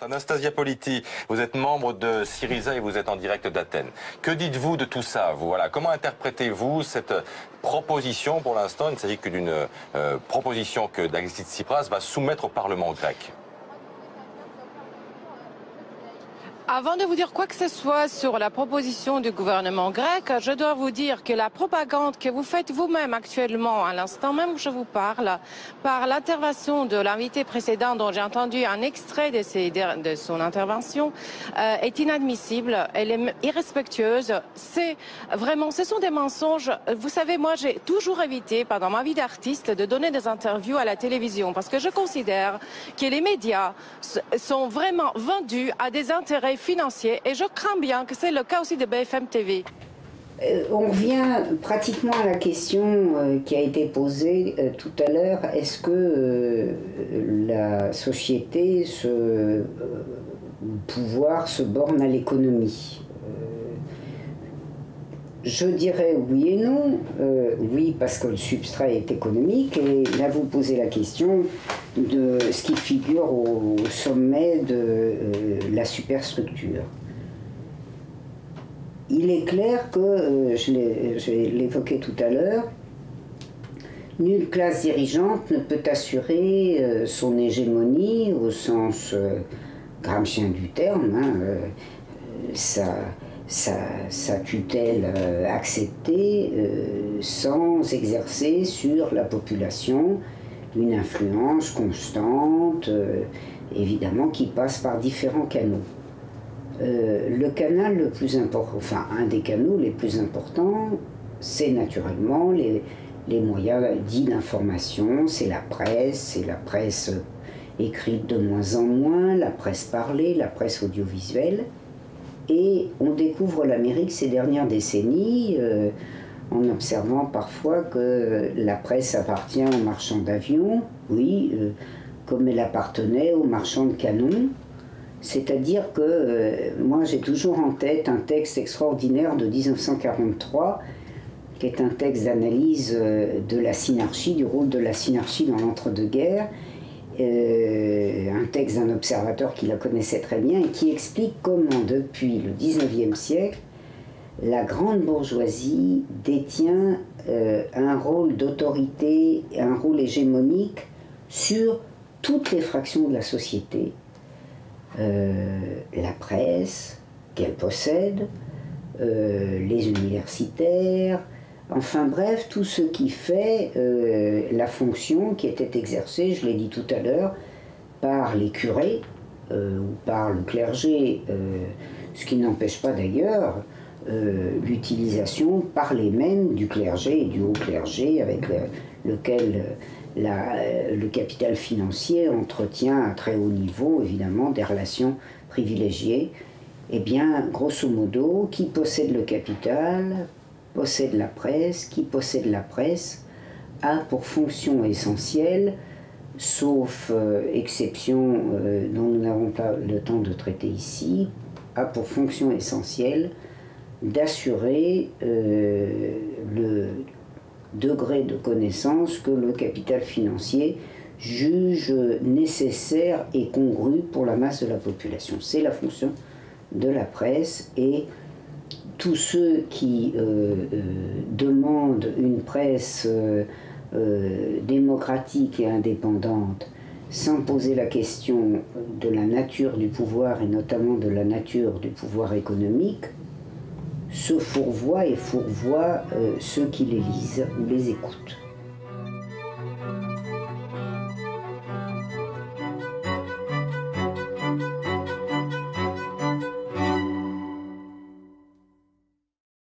Anastasia Politi, vous êtes membre de Syriza et vous êtes en direct d'Athènes. Que dites-vous de tout ça, vous? Voilà, comment interprétez-vous cette proposition? Pour l'instant, il ne s'agit que d'une proposition que Alexis Tsipras va soumettre au Parlement grec. Avant de vous dire quoi que ce soit sur la proposition du gouvernement grec, je dois vous dire que la propagande que vous faites vous-même actuellement, à l'instant même où je vous parle, par l'intervention de l'invité précédent dont j'ai entendu un extrait de son intervention, est inadmissible, elle est irrespectueuse. C'est vraiment, ce sont des mensonges. Vous savez, moi j'ai toujours évité, pendant ma vie d'artiste, de donner des interviews à la télévision parce que je considère que les médias sont vraiment vendus à des intérêts financiers et je crains bien que c'est le cas aussi de BFM TV. On revient pratiquement à la question qui a été posée tout à l'heure. Est-ce que la société, le pouvoir se borne à l'économie? Je dirais oui et non. Oui, parce que le substrat est économique, et là vous posez la question de ce qui figure au sommet de la superstructure. Il est clair que, je l'évoquais tout à l'heure, nulle classe dirigeante ne peut assurer son hégémonie au sens gramscien du terme, sa tutelle acceptée sans exercer sur la population une influence constante, évidemment, qui passe par différents canaux. Le canal le plus important, enfin un des canaux les plus importants, c'est naturellement les moyens dits d'information, c'est la presse écrite de moins en moins, la presse parlée, la presse audiovisuelle. Et on découvre l'Amérique ces dernières décennies en observant parfois que la presse appartient aux marchands d'avions, oui, comme elle appartenait aux marchands de canons. C'est-à-dire que moi j'ai toujours en tête un texte extraordinaire de 1943, qui est un texte d'analyse de la synarchie, du rôle de la synarchie dans l'entre-deux-guerres, un texte d'un observateur qui la connaissait très bien et qui explique comment depuis le XIXe siècle, la grande bourgeoisie détient un rôle d'autorité, un rôle hégémonique sur toutes les fractions de la société. La presse qu'elle possède, les universitaires, enfin bref, tout ce qui fait la fonction qui était exercée, je l'ai dit tout à l'heure, par les curés ou par le clergé, ce qui n'empêche pas d'ailleurs l'utilisation par les mêmes du clergé et du haut clergé avec lequel le capital financier entretient à très haut niveau évidemment des relations privilégiées. Eh bien, grosso modo, qui possède le capital possède la presse, qui possède la presse a pour fonction essentielle, sauf exception dont nous n'avons pas le temps de traiter ici, a pour fonction essentielle d'assurer le degré de connaissance que le capital financier juge nécessaire et congru pour la masse de la population. C'est la fonction de la presse, et tous ceux qui demandent une presse démocratique et indépendante sans poser la question de la nature du pouvoir et notamment de la nature du pouvoir économique se fourvoient et fourvoient ceux qui les lisent ou les écoutent.